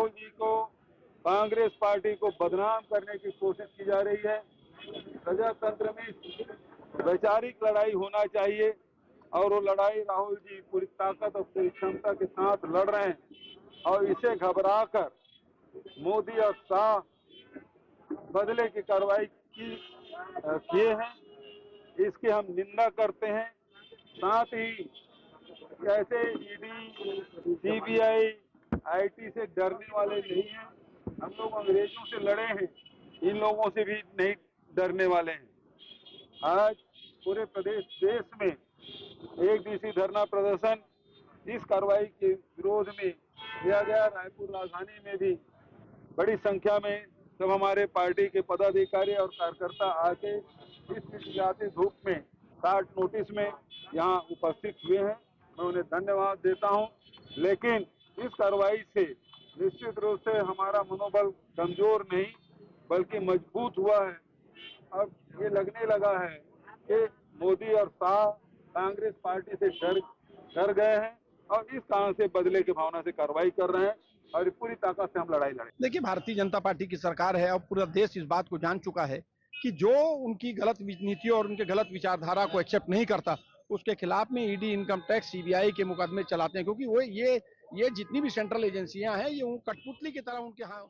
राहुल जी को, कांग्रेस पार्टी को बदनाम करने की कोशिश की जा रही है। प्रजातंत्र में वैचारिक लड़ाई होना चाहिए और वो लड़ाई राहुल जी पूरी ताकत और पूरी क्षमता के साथ लड़ रहे हैं और इसे घबराकर मोदी और शाह बदले की कार्रवाई किए हैं। इसकी हम निंदा करते हैं। साथ ही कैसे ईडी, सीबीआई, आईटी से डरने वाले नहीं हैं। हम लोग अंग्रेजों से लड़े हैं, इन लोगों से भी नहीं डरने वाले हैं। आज पूरे देश में एक दिवसीय धरना प्रदर्शन इस कार्रवाई के विरोध में किया गया। रायपुर राजधानी में भी बड़ी संख्या में सब हमारे पार्टी के पदाधिकारी और कार्यकर्ता आके इस चिलचिलाती धूप में 60 नोटिस में यहाँ उपस्थित हुए हैं। मैं उन्हें धन्यवाद देता हूँ। लेकिन इस कार्रवाई से निश्चित रूप से हमारा मनोबल कमजोर नहीं बल्कि मजबूत हुआ है। अब ये लगने लगा है कि मोदी और शाह कांग्रेस पार्टी से डर गए हैं और इस कारण से बदले की भावना से कार्रवाई कर रहे हैं और पूरी ताकत से हम लड़ाई लड़ेंगे। देखिए, भारतीय जनता पार्टी की सरकार है और पूरा देश इस बात को जान चुका है कि जो उनकी गलत नीति और उनके गलत विचारधारा को एक्सेप्ट नहीं करता उसके खिलाफ में ईडी, इनकम टैक्स, सीबीआई के मुकदमे चलाते हैं, क्योंकि वो ये जितनी भी सेंट्रल एजेंसियां हैं ये कठपुतली की तरह उनके यहाँ।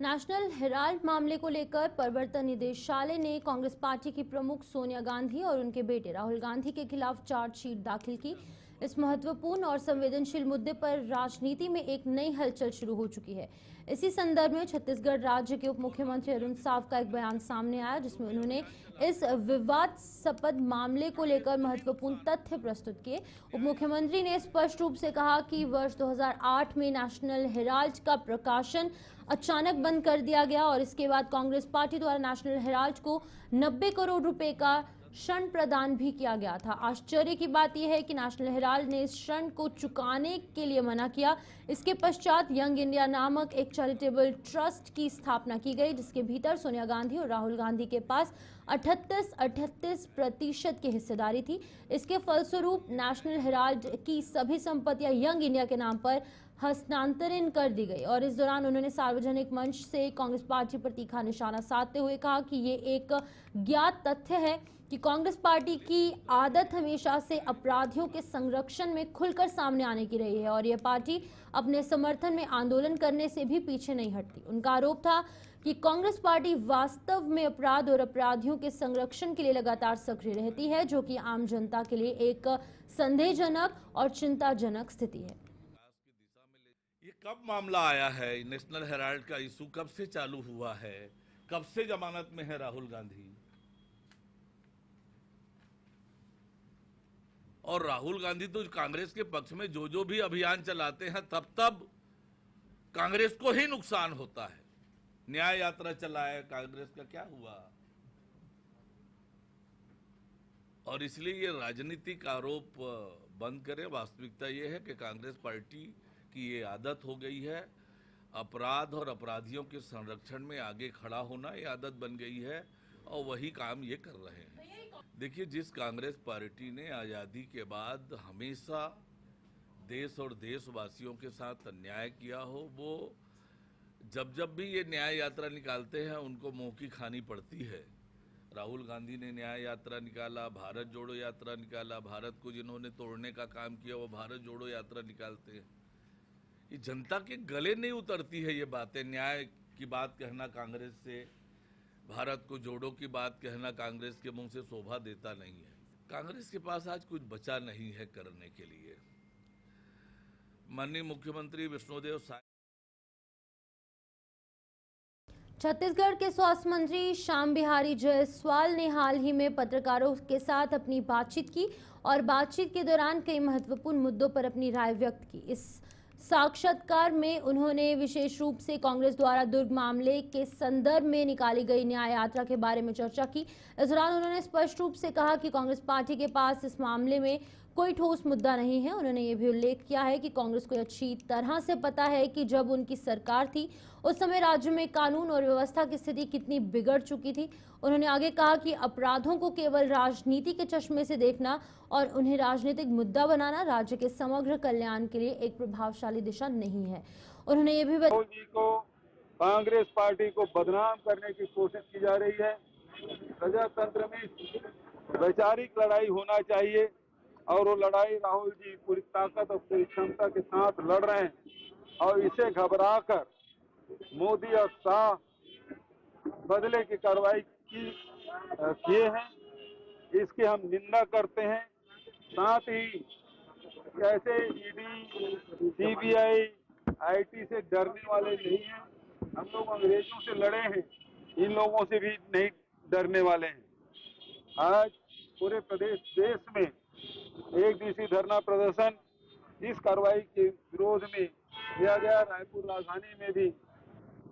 नेशनल हेराल्ड मामले को लेकर प्रवर्तन निदेशालय ने कांग्रेस पार्टी की प्रमुख सोनिया गांधी और उनके बेटे राहुल गांधी के खिलाफ चार्जशीट दाखिल की। इस महत्वपूर्ण और संवेदनशील मुद्दे पर राजनीति में एक नई हलचल शुरू हो चुकी है। इसी संदर्भ में छत्तीसगढ़ राज्य के उप मुख्यमंत्री अरुण साव का एक बयान सामने आया, जिसमें उन्होंने इस विवादास्पद मामले को लेकर महत्वपूर्ण तथ्य प्रस्तुत किए। उप मुख्यमंत्री ने स्पष्ट रूप से कहा कि वर्ष 2008 में नेशनल हेराल्ड का प्रकाशन अचानक बंद कर दिया गया और इसके बाद कांग्रेस पार्टी द्वारा नेशनल हेराल्ड को 90 करोड़ रुपए का ऋण प्रदान भी किया गया था। आश्चर्य की बात यह है कि नेशनल हेराल्ड ने इस ऋण को चुकाने के लिए मना किया। इसके पश्चात यंग इंडिया नामक एक चैरिटेबल ट्रस्ट की स्थापना की गई, जिसके भीतर सोनिया गांधी और राहुल गांधी के पास 38% की हिस्सेदारी थी। इसके फलस्वरूप नेशनल हेराल्ड की सभी संपत्तियां यंग इंडिया के नाम पर हस्तांतरण कर दी गई और इस दौरान उन्होंने सार्वजनिक मंच से कांग्रेस पार्टी पर तीखा निशाना साधते हुए कहा कि ये एक ज्ञात तथ्य है कि कांग्रेस पार्टी की आदत हमेशा से अपराधियों के संरक्षण में खुलकर सामने आने की रही है और यह पार्टी अपने समर्थन में आंदोलन करने से भी पीछे नहीं हटती। उनका आरोप था कि कांग्रेस पार्टी वास्तव में अपराध और अपराधियों के संरक्षण के लिए लगातार सक्रिय रहती है, जो कि आम जनता के लिए एक संदेहजनक और चिंताजनक स्थिति है। ये कब मामला आया है? नेशनल हेराल्ड का इशू कब से चालू हुआ है? कब से जमानत में है राहुल गांधी? और राहुल गांधी तो कांग्रेस के पक्ष में जो भी अभियान चलाते हैं तब कांग्रेस को ही नुकसान होता है। न्याय यात्रा चलाए, कांग्रेस का क्या हुआ? और इसलिए ये राजनीतिक आरोप बंद करें। वास्तविकता ये है कि कांग्रेस पार्टी की ये आदत हो गई है, अपराध और अपराधियों के संरक्षण में आगे खड़ा होना ये आदत बन गई है और वही काम ये कर रहे हैं। देखिए, जिस कांग्रेस पार्टी ने आज़ादी के बाद हमेशा देश और देशवासियों के साथ अन्याय किया हो, वो जब भी ये न्याय यात्रा निकालते हैं उनको मुंह की खानी पड़ती है। राहुल गांधी ने न्याय यात्रा निकाला, भारत जोड़ो यात्रा निकाला, भारत को जिन्होंने तोड़ने का काम किया वो भारत जोड़ो यात्रा निकालते हैं। ये जनता के गले नहीं उतरती है ये बातें। न्याय की बात कहना कांग्रेस से, भारत को जोड़ो की बात कहना कांग्रेस के मुंह से शोभा देता नहीं है। कांग्रेस के पास आज कुछ बचा नहीं है करने के लिए। माननीय मुख्यमंत्री विष्णुदेव साय छत्तीसगढ़ के स्वास्थ्य मंत्री श्याम बिहारी जायसवाल ने हाल ही में पत्रकारों के साथ अपनी बातचीत की और बातचीत के दौरान कई महत्वपूर्ण मुद्दों पर अपनी राय व्यक्त की। इस साक्षात्कार में उन्होंने विशेष रूप से कांग्रेस द्वारा दुर्ग मामले के संदर्भ में निकाली गई न्याय यात्रा के बारे में चर्चा की। इस दौरान उन्होंने स्पष्ट रूप से कहा कि कांग्रेस पार्टी के पास इस मामले में कोई ठोस मुद्दा नहीं है। उन्होंने ये भी उल्लेख किया है कि कांग्रेस को अच्छी तरह से पता है कि जब उनकी सरकार थी उस समय राज्य में कानून और व्यवस्था की स्थिति कितनी बिगड़ चुकी थी। उन्होंने आगे कहा कि अपराधों को केवल राजनीति के चश्मे से देखना और उन्हें राजनीतिक मुद्दा बनाना राज्य के समग्र कल्याण के लिए एक प्रभावशाली दिशा नहीं है। उन्होंने ये भी राहुल जी को कांग्रेस पार्टी को बदनाम करने की कोशिश की जा रही है। प्रजातंत्र में वैचारिक लड़ाई होना चाहिए और वो लड़ाई राहुल जी पूरी ताकत और पूरी क्षमता के साथ लड़ रहे हैं और इसे घबराकर मोदी और शाह बदले की कार्रवाई किए हैं। इसकी हम निंदा करते हैं। साथ ही कैसे ईडी, सीबीआई, आईटी से डरने वाले नहीं हैं। हम लोग अंग्रेजों से लड़े हैं, इन लोगों से भी नहीं डरने वाले हैं। आज पूरे देश में एक दिवसीय धरना प्रदर्शन इस कार्रवाई के विरोध में किया गया। रायपुर राजधानी में भी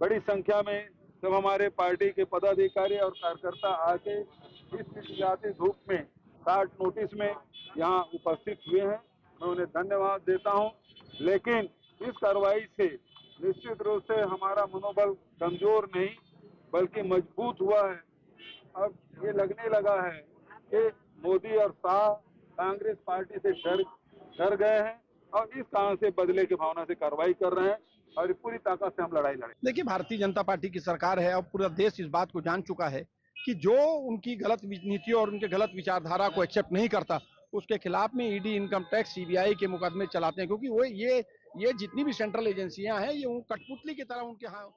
बड़ी संख्या में सब हमारे पार्टी के पदाधिकारी और कार्यकर्ता आके इस चिलचिलाती धूप में 60 नोटिस में यहाँ उपस्थित हुए हैं। मैं उन्हें धन्यवाद देता हूँ। लेकिन इस कार्रवाई से निश्चित रूप से हमारा मनोबल कमजोर नहीं बल्कि मजबूत हुआ है। अब ये लगने लगा है कि मोदी और शाह कांग्रेस पार्टी से डर गए हैं और इस कारण से बदले की भावना से कार्रवाई कर रहे हैं और पूरी ताकत से हम लड़ाई लड़ेंगे। देखिए, भारतीय जनता पार्टी की सरकार है और पूरा देश इस बात को जान चुका है कि जो उनकी गलत नीति और उनके गलत विचारधारा को एक्सेप्ट नहीं करता, उसके खिलाफ में ईडी, इनकम टैक्स, सीबीआई के मुकदमे चलाते हैं, क्योंकि वो ये जितनी भी सेंट्रल एजेंसियां हैं ये कठपुतली की तरह उनके यहाँ।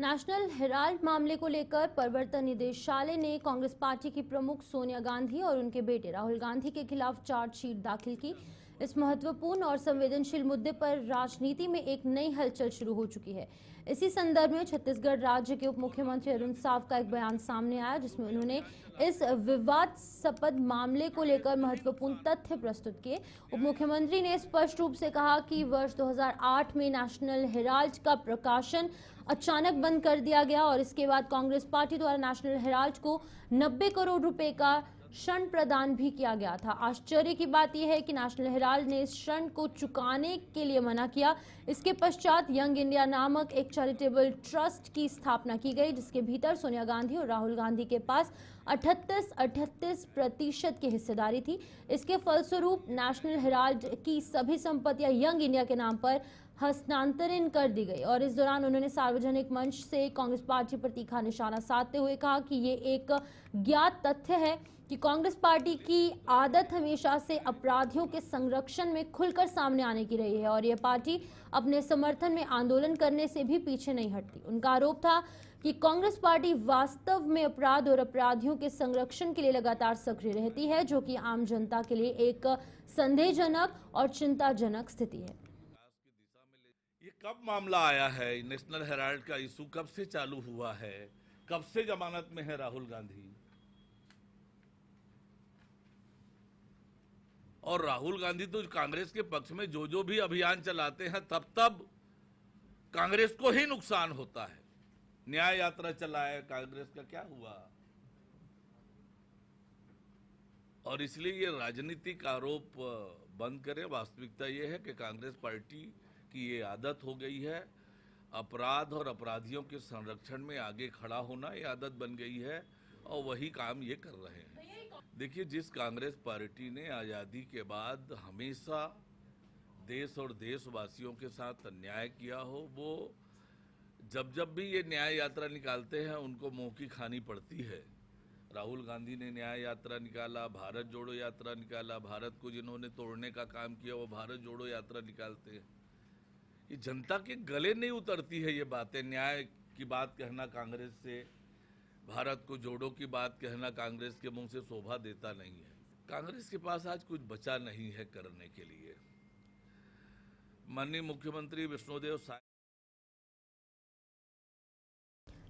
नेशनल हेराल्ड मामले को लेकर प्रवर्तन निदेशालय ने कांग्रेस पार्टी की प्रमुख सोनिया गांधी और उनके बेटे राहुल गांधी के खिलाफ चार्जशीट दाखिल की। इस महत्वपूर्ण और संवेदनशील मुद्दे पर राजनीति में एक नई हलचल शुरू हो चुकी है। इसी संदर्भ में छत्तीसगढ़ राज्य के उप मुख्यमंत्री अरुण साव का एक बयान सामने आया, जिसमें उन्होंने इस विवादास्पद मामले को लेकर महत्वपूर्ण तथ्य प्रस्तुत किए। उप मुख्यमंत्री ने स्पष्ट रूप से कहा कि वर्ष 2008 में नेशनल हेराल्ड का प्रकाशन अचानक बंद कर दिया गया और इसके बाद कांग्रेस पार्टी द्वारा नेशनल हेराल्ड को 90 करोड़ रुपए का ऋण प्रदान भी किया गया था। आश्चर्य की बात यह है कि नेशनल हेराल्ड ने इस ऋण को चुकाने के लिए मना किया। इसके पश्चात यंग इंडिया नामक एक चैरिटेबल ट्रस्ट की स्थापना की गई, जिसके भीतर सोनिया गांधी और राहुल गांधी के पास 38% की हिस्सेदारी थी। इसके फलस्वरूप नेशनल हेराल्ड की सभी संपत्तियां यंग इंडिया के नाम पर हस्तांतरण कर दी गई और इस दौरान उन्होंने सार्वजनिक मंच से कांग्रेस पार्टी पर तीखा निशाना साधते हुए कहा कि ये एक ज्ञात तथ्य है कि कांग्रेस पार्टी की आदत हमेशा से अपराधियों के संरक्षण में खुलकर सामने आने की रही है और यह पार्टी अपने समर्थन में आंदोलन करने से भी पीछे नहीं हटती। उनका आरोप था कि कांग्रेस पार्टी वास्तव में अपराध और अपराधियों के संरक्षण के लिए लगातार सक्रिय रहती है, जो कि आम जनता के लिए एक संदेहजनक और चिंताजनक स्थिति है। ये कब मामला आया है? नेशनल हेराल्ड का इशू कब से चालू हुआ है? कब से जमानत में है राहुल गांधी? और राहुल गांधी तो कांग्रेस के पक्ष में जो भी अभियान चलाते हैं तब कांग्रेस को ही नुकसान होता है। न्याय यात्रा चलाए, कांग्रेस का क्या हुआ? और इसलिए ये राजनीतिक आरोप बंद करें। वास्तविकता ये है कि कांग्रेस पार्टी की ये आदत हो गई है, अपराध और अपराधियों के संरक्षण में आगे खड़ा होना ये आदत बन गई है और वही काम ये कर रहे हैं। देखिए, जिस कांग्रेस पार्टी ने आज़ादी के बाद हमेशा देश और देशवासियों के साथ अन्याय किया हो, वो जब भी ये न्याय यात्रा निकालते हैं उनको मुंह की खानी पड़ती है। राहुल गांधी ने न्याय यात्रा निकाला, भारत जोड़ो यात्रा निकाला, भारत को जिन्होंने तोड़ने का काम किया वो भारत जोड़ो यात्रा निकालते हैं। ये जनता के गले नहीं उतरती है ये बातें। न्याय की बात कहना कांग्रेस से, भारत को जोड़ो की बात कहना कांग्रेस के मुंह से शोभा देता नहीं है। कांग्रेस के पास आज कुछ बचा नहीं है करने के लिए। माननीय मुख्यमंत्री विष्णुदेव साय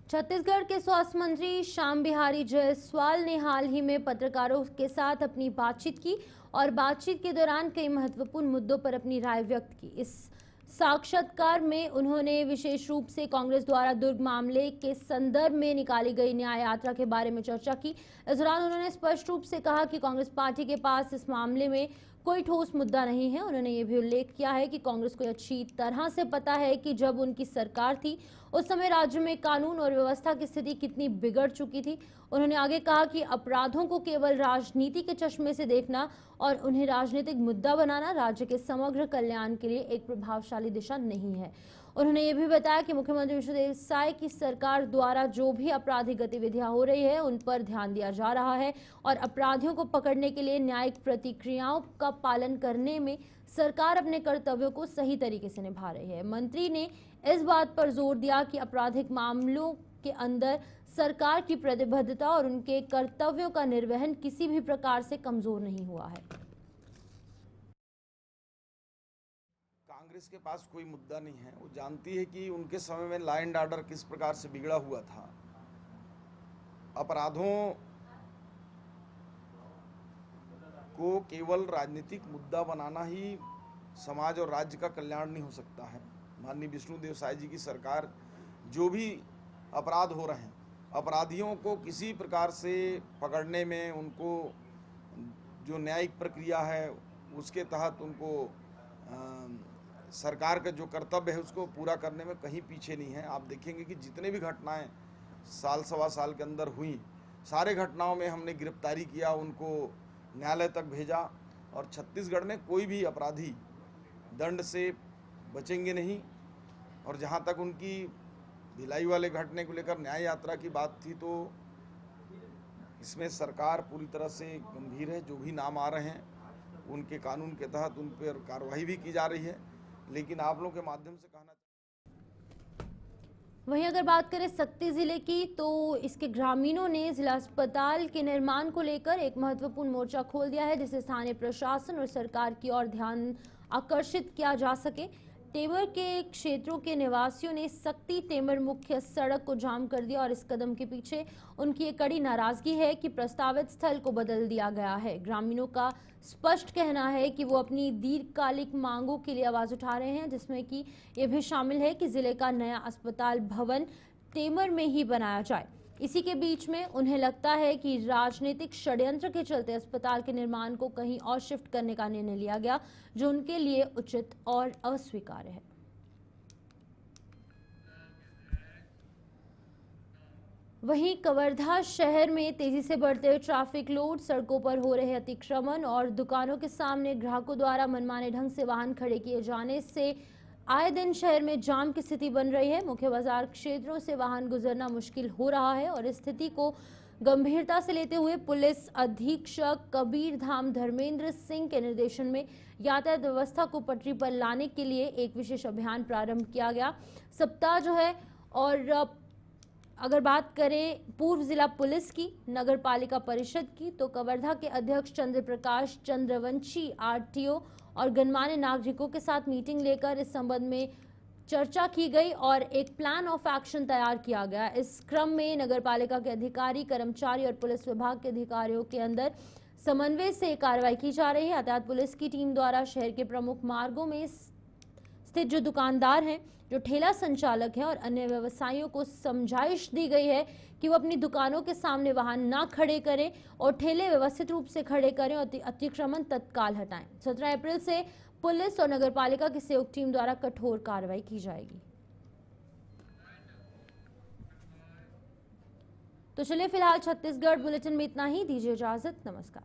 छत्तीसगढ़ के स्वास्थ्य मंत्री श्याम बिहारी जायसवाल ने हाल ही में पत्रकारों के साथ अपनी बातचीत की और बातचीत के दौरान कई महत्वपूर्ण मुद्दों पर अपनी राय व्यक्त की। इस साक्षात्कार में उन्होंने विशेष रूप से कांग्रेस द्वारा दुर्ग मामले के संदर्भ में निकाली गई न्याय यात्रा के बारे में चर्चा की। इस दौरान उन्होंने स्पष्ट रूप से कहा कि कांग्रेस पार्टी के पास इस मामले में कोई ठोस मुद्दा नहीं है। उन्होंने ये भी उल्लेख किया है कि कांग्रेस को अच्छी तरह से पता है कि जब उनकी सरकार थी उस समय राज्य में कानून और व्यवस्था की स्थिति कितनी बिगड़ चुकी थी। उन्होंने आगे कहा कि अपराधों को केवल राजनीति के चश्मे से देखना और उन्हें राजनीतिक मुद्दा बनाना राज्य के समग्र कल्याण के लिए एक प्रभावशाली दिशा नहीं है। उन्होंने ये भी बताया कि मुख्यमंत्री विष्णुदेव साय की सरकार द्वारा जो भी आपराधिक गतिविधियां हो रही है उन पर ध्यान दिया जा रहा है और अपराधियों को पकड़ने के लिए न्यायिक प्रतिक्रियाओं का पालन करने में सरकार अपने कर्तव्यों को सही तरीके से निभा रही है। मंत्री ने इस बात पर जोर दिया कि आपराधिक मामलों के अंदर सरकार की प्रतिबद्धता और उनके कर्तव्यों का निर्वहन किसी भी प्रकार से कमजोर नहीं हुआ है। कांग्रेस के पास कोई मुद्दा नहीं है। वो जानती है कि उनके समय में लॉ एंड ऑर्डर किस प्रकार से बिगड़ा हुआ था। अपराधों को केवल राजनीतिक मुद्दा बनाना ही समाज और राज्य का कल्याण नहीं हो सकता है। माननीय विष्णुदेव साय जी की सरकार जो भी अपराध हो रहे हैं, अपराधियों को किसी प्रकार से पकड़ने में, उनको जो न्यायिक प्रक्रिया है उसके तहत उनको सरकार का जो कर्तव्य है उसको पूरा करने में कहीं पीछे नहीं है। आप देखेंगे कि जितने भी घटनाएं साल सवा साल के अंदर हुई, सारे घटनाओं में हमने गिरफ्तारी किया, उनको न्यायालय तक भेजा और छत्तीसगढ़ में कोई भी अपराधी दंड से बचेंगे नहीं। और जहां तक उनकी भिलाई वाले घटने को लेकर न्याय यात्रा की बात थी, तो इसमें सरकार पूरी तरह से गंभीर है। जो भी नाम आ रहे हैं उनके कानून के तहत उन पर कार्रवाई भी की जा रही है। लेकिन आप लोगों के माध्यम से कहना, वहीं अगर बात करें सक्ती जिले की, तो इसके ग्रामीणों ने जिला अस्पताल के निर्माण को लेकर एक महत्वपूर्ण मोर्चा खोल दिया है, जिससे स्थानीय प्रशासन और सरकार की ओर ध्यान आकर्षित किया जा सके। टेमर के क्षेत्रों के निवासियों ने सक्ती टेमर मुख्य सड़क को जाम कर दिया और इस कदम के पीछे उनकी एक कड़ी नाराजगी है कि प्रस्तावित स्थल को बदल दिया गया है। ग्रामीणों का स्पष्ट कहना है कि वो अपनी दीर्घकालिक मांगों के लिए आवाज उठा रहे हैं, जिसमें कि ये भी शामिल है कि जिले का नया अस्पताल भवन टेमर में ही बनाया जाए। इसी के बीच में उन्हें लगता है कि राजनीतिक षड्यंत्र के चलते अस्पताल के निर्माण को कहीं और शिफ्ट करने का निर्णय लिया गया, जो उनके लिए उचित और अस्वीकार्य है। वहीं कवर्धा शहर में तेजी से बढ़ते हुए ट्रैफिक लोड, सड़कों पर हो रहे अतिक्रमण और दुकानों के सामने ग्राहकों द्वारा मनमाने ढंग से वाहन खड़े किए जाने से आए दिन शहर में जाम की स्थिति बन रही है। मुख्य बाजार क्षेत्रों से वाहन गुजरना मुश्किल हो रहा है और इस स्थिति को गंभीरता से लेते हुए पुलिस अधीक्षक कबीर धाम धर्मेंद्र सिंह के निर्देशन में यातायात व्यवस्था को पटरी पर लाने के लिए एक विशेष अभियान प्रारंभ किया गया। सप्ताह जो है, और अगर बात करें पूर्व जिला पुलिस की, नगर पालिका परिषद की, तो कवर्धा के अध्यक्ष चंद्र प्रकाश चंद्रवंशी आरटीओ और गणमान्य नागरिकों के साथ मीटिंग लेकर इस संबंध में चर्चा की गई और एक प्लान ऑफ एक्शन तैयार किया गया। इस क्रम में नगर पालिका के अधिकारी, कर्मचारी और पुलिस विभाग के अधिकारियों के अंदर समन्वय से कार्रवाई की जा रही है। यातायात पुलिस की टीम द्वारा शहर के प्रमुख मार्गों में स्थित जो दुकानदार हैं, जो ठेला संचालक हैं और अन्य व्यवसायियों को समझाइश दी गई है कि वो अपनी दुकानों के सामने वाहन ना खड़े करें और ठेले व्यवस्थित रूप से खड़े करें और अतिक्रमण तत्काल हटाएं। 17 अप्रैल से पुलिस और नगरपालिका की संयुक्त टीम द्वारा कठोर कार्रवाई की जाएगी। तो चलिए फिलहाल छत्तीसगढ़ बुलेटिन में इतना ही। दीजिए इजाजत, नमस्कार।